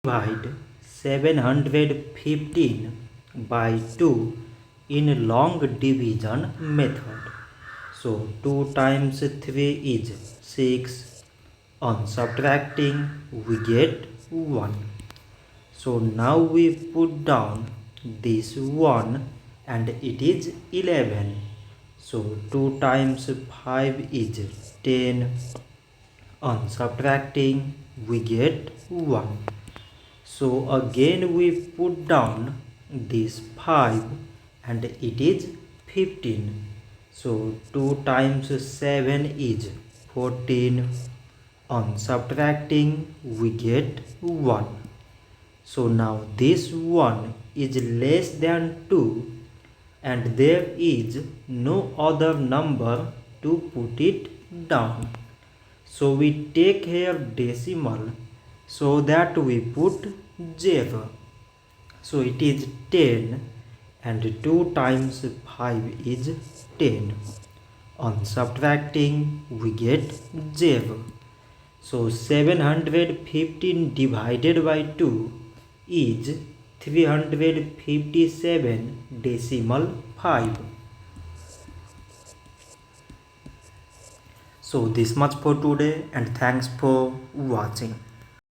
Divide 715 by 2 in long division method. So 2 times 3 is 6. On subtracting we get 1. So now we put down this 1 and it is 11. So 2 times 5 is 10. On subtracting we get 1. So again we put down this 5 and it is 15. So 2 times 7 is 14. On subtracting we get 1. So now this 1 is less than 2 and there is no other number to put it down. So we take here decimal so that we put 0. So it is 10 and 2 times 5 is 10. On subtracting we get 0. So 715 divided by 2 is 357.5. So this much for today and thanks for watching.